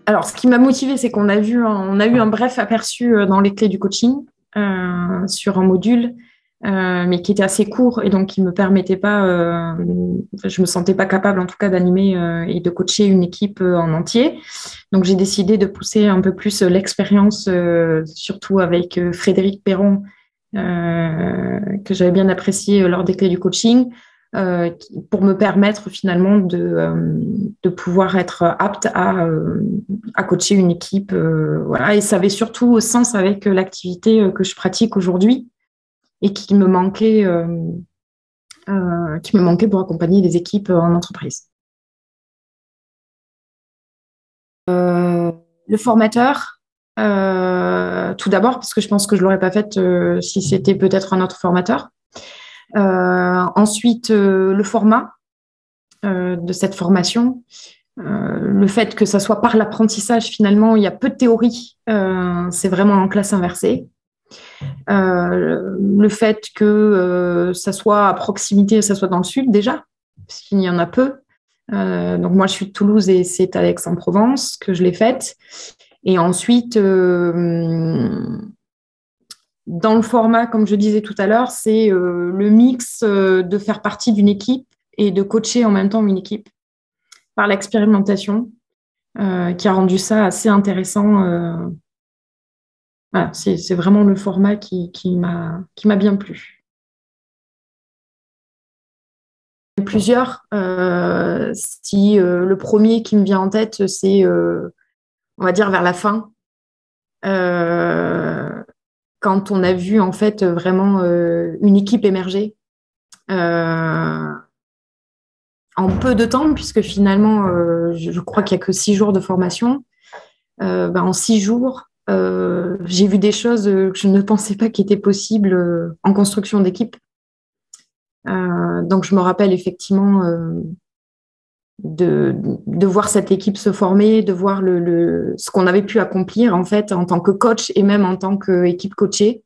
Alors, ce qui m'a motivée, c'est on a eu un bref aperçu dans les clés du coaching sur un module, mais qui était assez court et donc qui me permettait pas, je me sentais pas capable en tout cas d'animer et de coacher une équipe en entier. Donc, j'ai décidé de pousser un peu plus l'expérience, surtout avec Frédéric Perron, que j'avais bien apprécié lors des clés du coaching, pour me permettre finalement de pouvoir être apte à coacher une équipe. Voilà. Et ça avait surtout sens avec l'activité que je pratique aujourd'hui et qui me manquait pour accompagner les équipes en entreprise. Le formateur, tout d'abord, parce que je pense que je ne l'aurais pas fait si c'était peut-être un autre formateur. Ensuite, le format de cette formation, le fait que ça soit par l'apprentissage, finalement, il y a peu de théorie, c'est vraiment en classe inversée. Le fait que ça soit à proximité, ça soit dans le sud déjà, parce qu'il y en a peu. Donc moi, je suis de Toulouse et c'est à Aix-en-Provence que je l'ai faite. Et ensuite, dans le format, comme je disais tout à l'heure, c'est le mix de faire partie d'une équipe et de coacher en même temps une équipe par l'expérimentation qui a rendu ça assez intéressant. Voilà, c'est vraiment le format qui m'a bien plu. Plusieurs. Si le premier qui me vient en tête, c'est, on va dire, vers la fin, quand on a vu en fait vraiment une équipe émerger en peu de temps, puisque finalement, je crois qu'il n'y a que 6 jours de formation. En 6 jours, j'ai vu des choses que je ne pensais pas qui étaient possibles en construction d'équipe. Donc, je me rappelle effectivement de voir cette équipe se former, de voir ce qu'on avait pu accomplir en fait en tant que coach et même en tant qu'équipe coachée.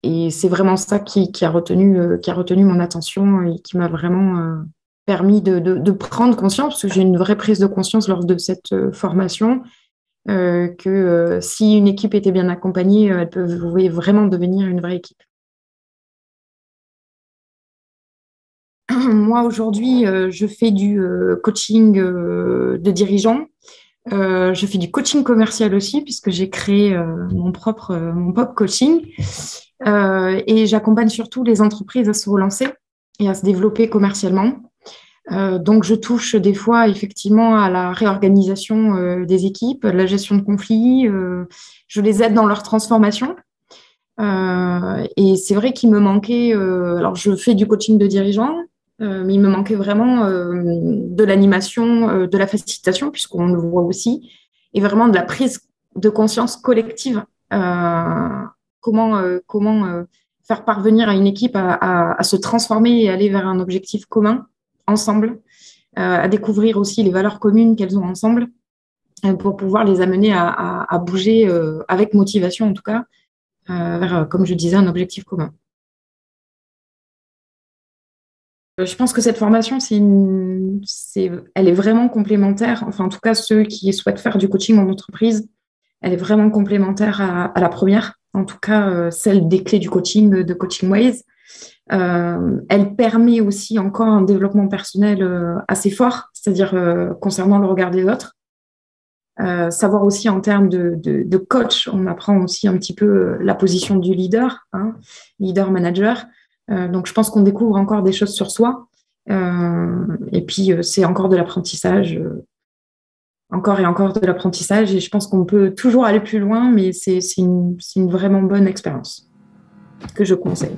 Et c'est vraiment ça qui a retenu mon attention et qui m'a vraiment permis de prendre conscience, parce que j'ai une vraie prise de conscience lors de cette formation, que si une équipe était bien accompagnée, elle pouvait vraiment devenir une vraie équipe. Moi, aujourd'hui, je fais du coaching de dirigeants. Je fais du coaching commercial aussi, puisque j'ai créé mon propre coaching. Et j'accompagne surtout les entreprises à se relancer et à se développer commercialement. Donc, je touche des fois effectivement à la réorganisation des équipes, la gestion de conflits. Je les aide dans leur transformation. Et c'est vrai qu'il me manquait. Alors, je fais du coaching de dirigeants, mais il me manquait vraiment de l'animation, de la facilitation, puisqu'on le voit aussi, et vraiment de la prise de conscience collective. Comment faire parvenir à une équipe à se transformer et aller vers un objectif commun ensemble, à découvrir aussi les valeurs communes qu'elles ont ensemble, pour pouvoir les amener à bouger avec motivation en tout cas, vers, comme je disais, un objectif commun. Je pense que cette formation, elle est vraiment complémentaire. Enfin, en tout cas, ceux qui souhaitent faire du coaching en entreprise, elle est vraiment complémentaire à la première. En tout cas, celle des clés du coaching, de Coaching Ways. Elle permet aussi encore un développement personnel assez fort, c'est-à-dire concernant le regard des autres. Savoir aussi en termes de coach, on apprend aussi un petit peu la position du leader, hein, leader-manager. Donc, je pense qu'on découvre encore des choses sur soi. Et puis, c'est encore de l'apprentissage, encore et encore de l'apprentissage. Et je pense qu'on peut toujours aller plus loin, mais c'est une vraiment bonne expérience que je conseille.